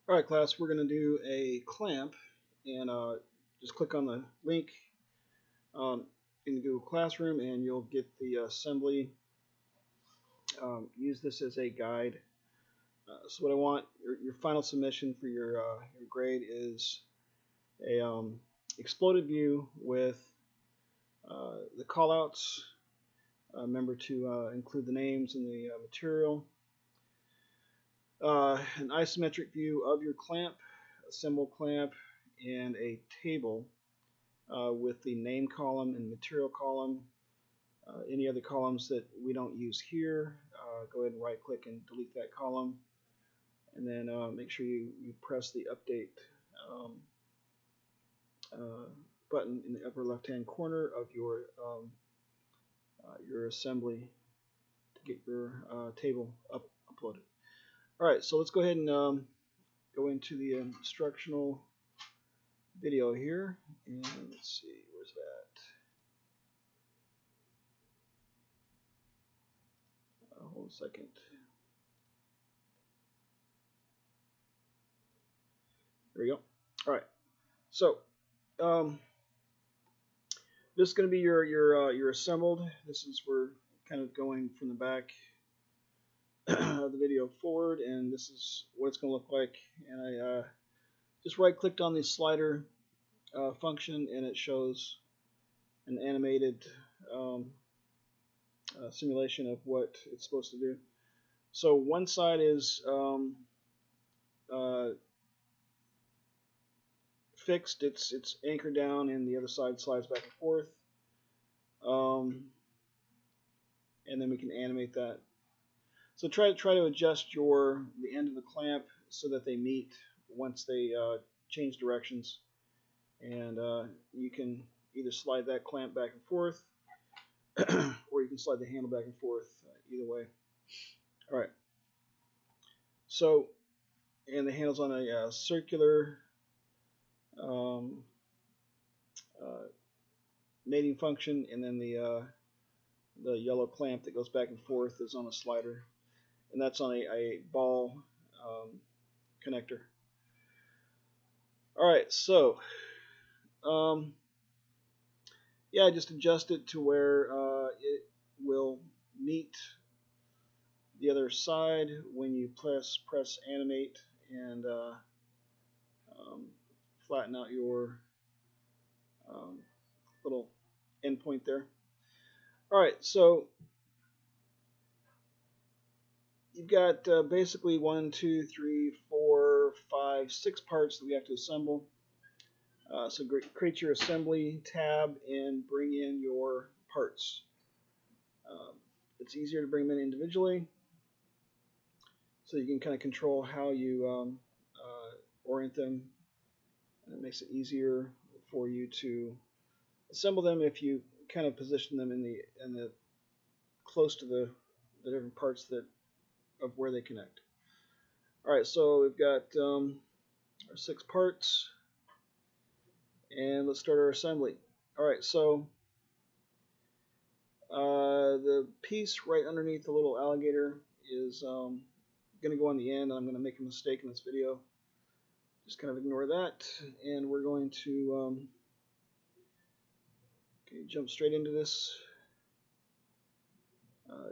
All right, class, we're going to do a clamp, and just click on the link um, in the Google Classroom and you'll get the assembly. Use this as a guide. So what I want, your final submission for your grade is a exploded view with the callouts. Remember to include the names and the material. An isometric view of your clamp, a symbol clamp, and a table with the name column and material column. Any other columns that we don't use here, go ahead and right click and delete that column. And then make sure you press the update um, button in the upper left hand corner of your assembly to get your table uploaded. Alright, so let's go ahead and go into the instructional video here, and let's see, where's that? Hold a second. There we go. All right. So this is going to be your assembled. This is we're kind of going from the back of the video forward, and this is what it's going to look like. And I just right-clicked on the slider function, and it shows an animated simulation of what it's supposed to do. So one side is fixed, it's anchored down, and the other side slides back and forth. And then we can animate that. So try to adjust the end of the clamp so that they meet once they change directions, and you can either slide that clamp back and forth, or you can slide the handle back and forth. Either way. All right. So, and the handle's on a circular mating function, and then the yellow clamp that goes back and forth is on a slider, and that's on a ball connector. All right, so yeah, just adjust it to where it will meet the other side when you press animate, and flatten out your little endpoint there. All right, so you've got basically 1, 2, 3, 4, 5, 6 parts that we have to assemble. So create your assembly tab and bring in your parts. It's easier to bring them in individually, so you can kind of control how you orient them, and it makes it easier for you to assemble them if you kind of position them in the close to the different parts of where they connect. All right, so we've got our 6 parts, and let's start our assembly. All right, so the piece right underneath the little alligator is going to go on the end, and I'm going to make a mistake in this video. Just kind of ignore that, and we're going to jump straight into this.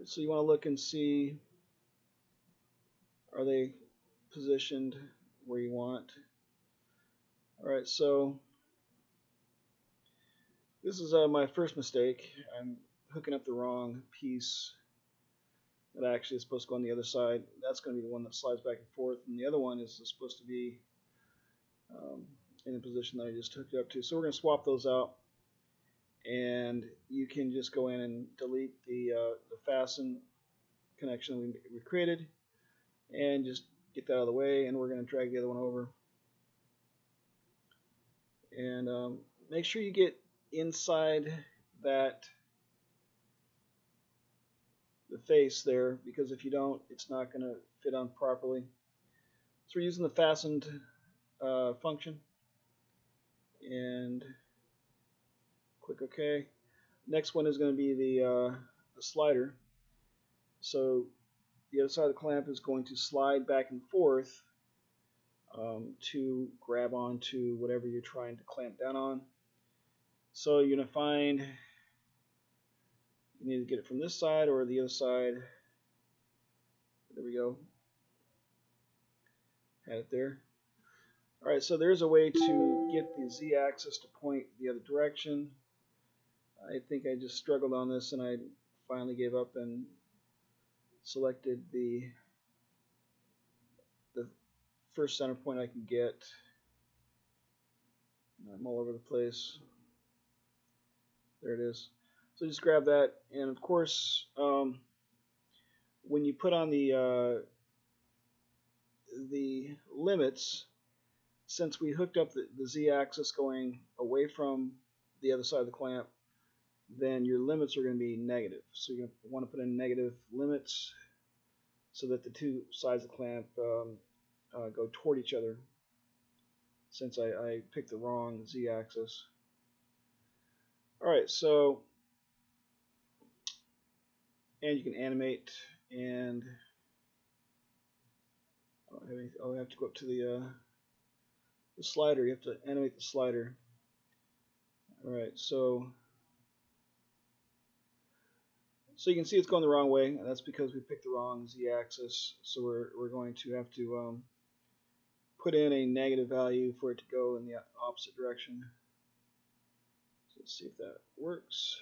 So you want to look and see, are they positioned where you want? All right, so this is my first mistake. I'm hooking up the wrong piece that actually is supposed to go on the other side. That's going to be the one that slides back and forth, and the other one is supposed to be in the position that I just hooked it up to. So we're going to swap those out, and you can just go in and delete the fasten connection we created, and just get that out of the way, and we're going to drag the other one over. And make sure you get inside the face there, because if you don't, it's not going to fit on properly. So we're using the fastened function, and click OK. Next one is going to be the slider. So the other side of the clamp is going to slide back and forth to grab onto whatever you're trying to clamp down on. So you're going to find you need to get it from this side or the other side. There we go. Had it there. Alright, so there's a way to get the z-axis to point the other direction. I think I just struggled on this and I finally gave up and selected the first center point I can get. I'm all over the place. There it is. So just grab that, and of course, when you put on the limits, since we hooked up the z-axis going away from the other side of the clamp, then your limits are going to be negative. So you're going to want to put in negative limits so that the two sides of the clamp go toward each other, since I picked the wrong z-axis. Alright, so, and you can animate, and I have to go up to the slider. You have to animate the slider. Alright, so you can see it's going the wrong way, and that's because we picked the wrong z-axis. So we're going to have to put in a negative value for it to go in the opposite direction. So let's see if that works.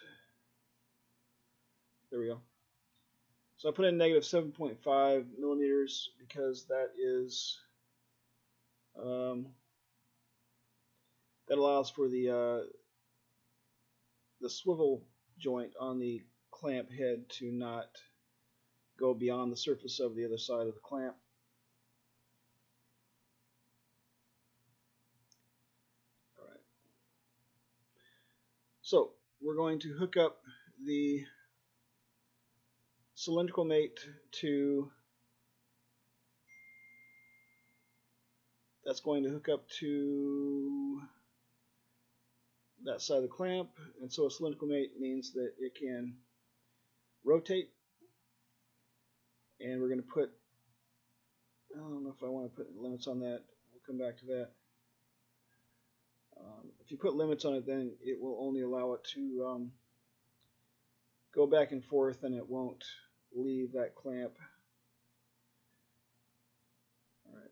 There we go. So I put in negative 7.5 millimeters because that is that allows for the swivel joint on the clamp head to not go beyond the surface of the other side of the clamp. All right. So we're going to hook up the cylindrical mate to, that's going to hook up to that side of the clamp, and so a cylindrical mate means that it can rotate, and we're going to put, I don't know if I want to put limits on that, we'll come back to that. If you put limits on it, then it will only allow it to go back and forth, and it won't leave that clamp. Alright.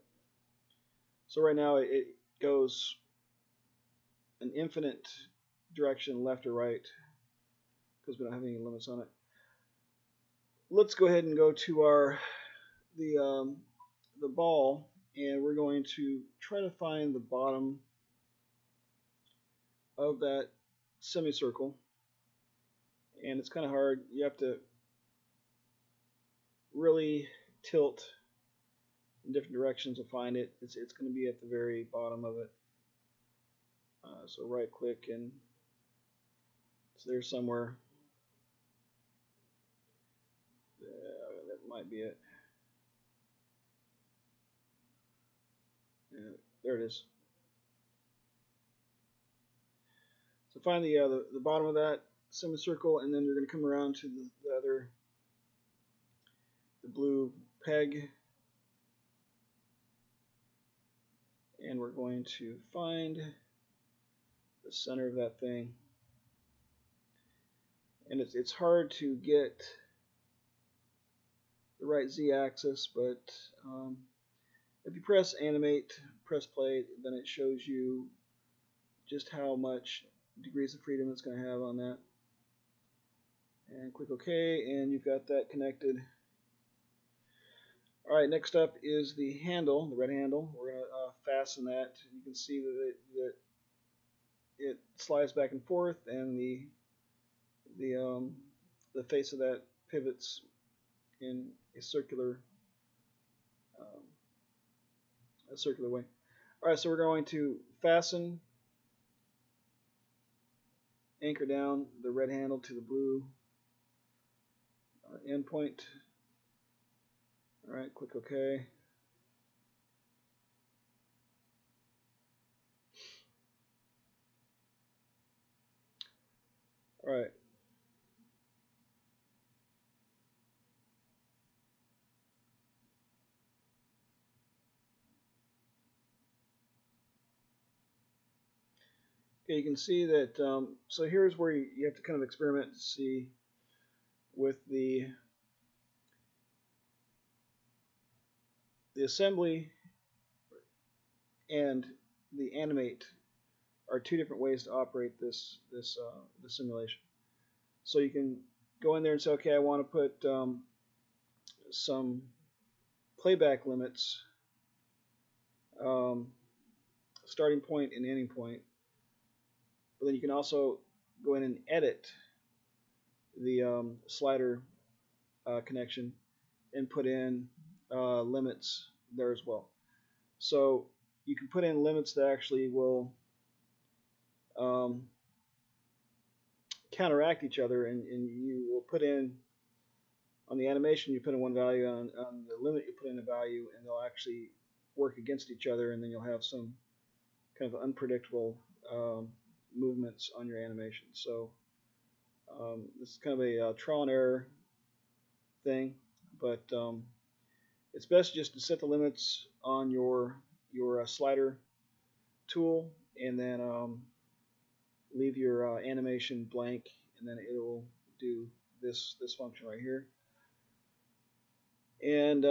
So right now it goes an infinite direction, left or right, because we don't have any limits on it. Let's go ahead and go to the ball, and we're going to try to find the bottom of that semicircle. And it's kind of hard. You have to really tilt in different directions to find it. It's going to be at the very bottom of it. So right click, and it's there somewhere. That might be it. There it is. So find the bottom of that semicircle, and then you're going to come around to the blue peg, and we're going to find the center of that thing. And it's hard to get the right z-axis, but if you press animate, press play, then it shows you just how much degrees of freedom it's going to have on that. And click OK, and you've got that connected. Alright, next up is the handle, the red handle. We're going to fasten that. You can see that it slides back and forth, and the face of that pivots in a circular way. Alright, so we're going to fasten, anchor down the red handle to the blue endpoint. Alright, click OK. Alright. Okay, you can see that. So here's where you have to kind of experiment to see with the assembly and the animate are two different ways to operate the simulation. So you can go in there and say, okay, I want to put some playback limits, um, starting point and ending point. But then you can also go in and edit the slider connection and put in limits there as well. So you can put in limits that actually will um, counteract each other, and you will put in on the animation, you put in one value, on the limit you put in a value, and they'll actually work against each other, and then you'll have some kind of unpredictable um, movements on your animation. So this is kind of a trial and error thing, but it's best just to set the limits on your slider tool, and then leave your animation blank, and then it will do this function right here. And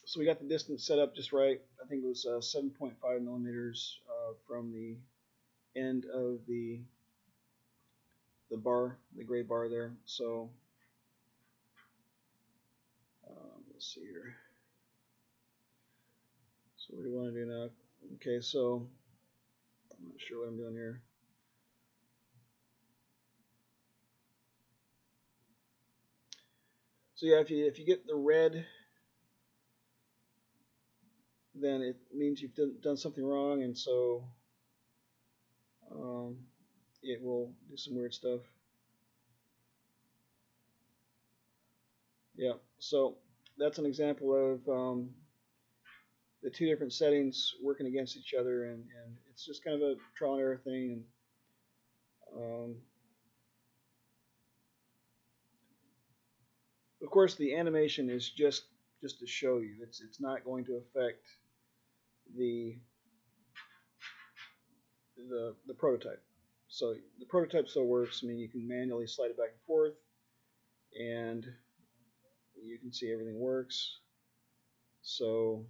so we got the distance set up just right. I think it was 7.5 millimeters from the end of the bar, the gray bar there. So let's see here. So what do we want to do now? Okay, so I'm not sure what I'm doing here. So yeah, if you get the red, then it means you've done something wrong, and so it will do some weird stuff. Yeah, so that's an example of the two different settings working against each other, and it's just kind of a trial and error thing. And of course, the animation is just to show you. It's not going to affect the the prototype. So the prototype still works. I mean, you can manually slide it back and forth, and you can see everything works. So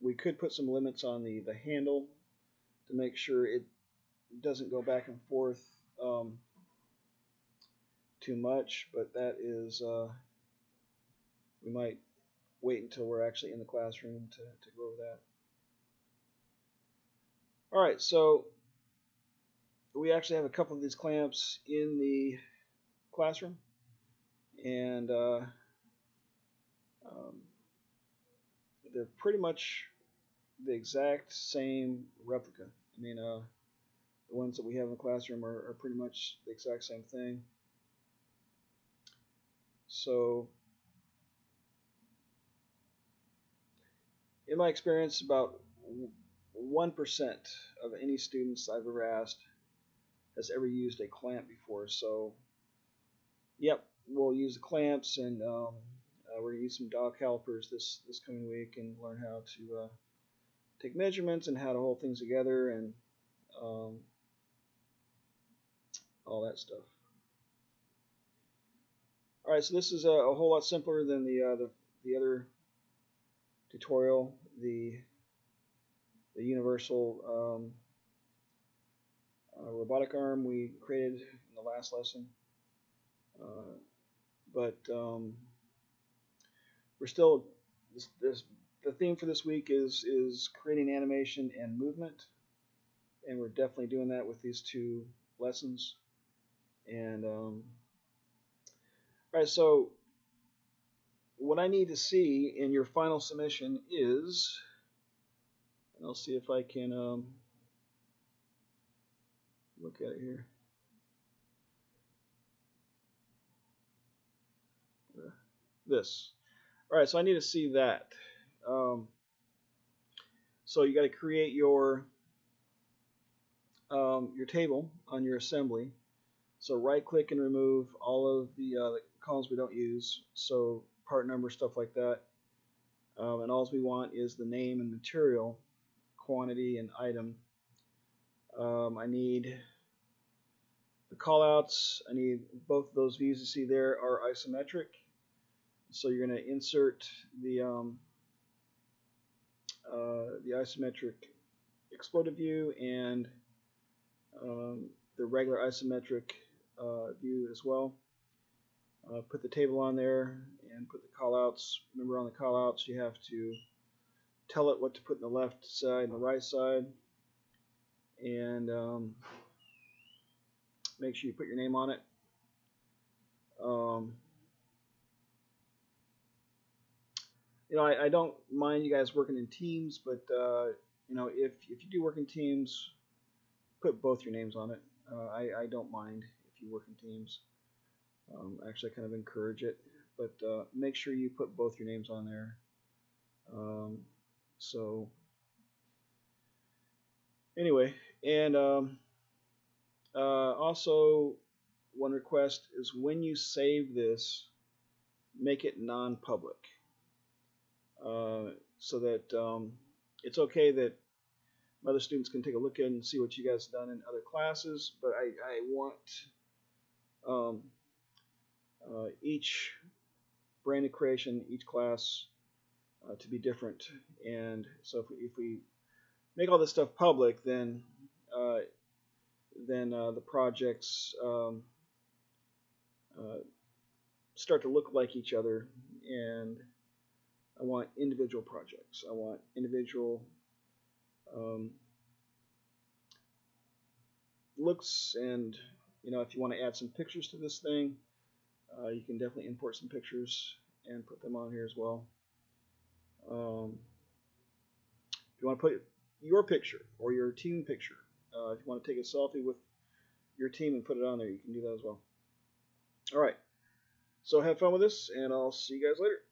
we could put some limits on the handle to make sure it doesn't go back and forth too much, but that is we might wait until we're actually in the classroom to go over that. All right, so we actually have a couple of these clamps in the classroom, and they're pretty much the exact same replica. I mean, the ones that we have in the classroom are pretty much the exact same thing. So in my experience, about 1% of any students I've ever asked has ever used a clamp before. So, yep, we'll use the clamps, and we're going to use some dog calipers this coming week and learn how to take measurements and how to hold things together and all that stuff. All right, so this is a whole lot simpler than the other tutorial, the universal robotic arm we created in the last lesson. But we're still the theme for this week is creating animation and movement, and we're definitely doing that with these two lessons. And all right, so what I need to see in your final submission is, and I'll see if I can look at it here. This. All right, so I need to see that. So you got to create your table on your assembly. So right-click and remove all of the columns we don't use. So part number, stuff like that. And all we want is the name and material. quantity, and item. I need the callouts. I need both of those views you see there are isometric. So you're going to insert the isometric exploded view and the regular isometric view as well. Put the table on there and put the callouts. Remember, on the callouts you have to tell it what to put in the left side and the right side, and make sure you put your name on it. I don't mind you guys working in teams, but if you do work in teams, put both your names on it. I don't mind if you work in teams. Actually, I kind of encourage it, but make sure you put both your names on there. So anyway, and also one request is when you save this, make it non-public, so that it's okay that other students can take a look at it and see what you guys have done in other classes, but I want each brand new creation, each class to be different. And so if we make all this stuff public, then the projects start to look like each other, and I want individual projects. I want individual looks, and if you want to add some pictures to this thing, you can definitely import some pictures and put them on here as well. If you want to put your picture or your team picture, if you want to take a selfie with your team and put it on there, you can do that as well. All right, so have fun with this, and I'll see you guys later.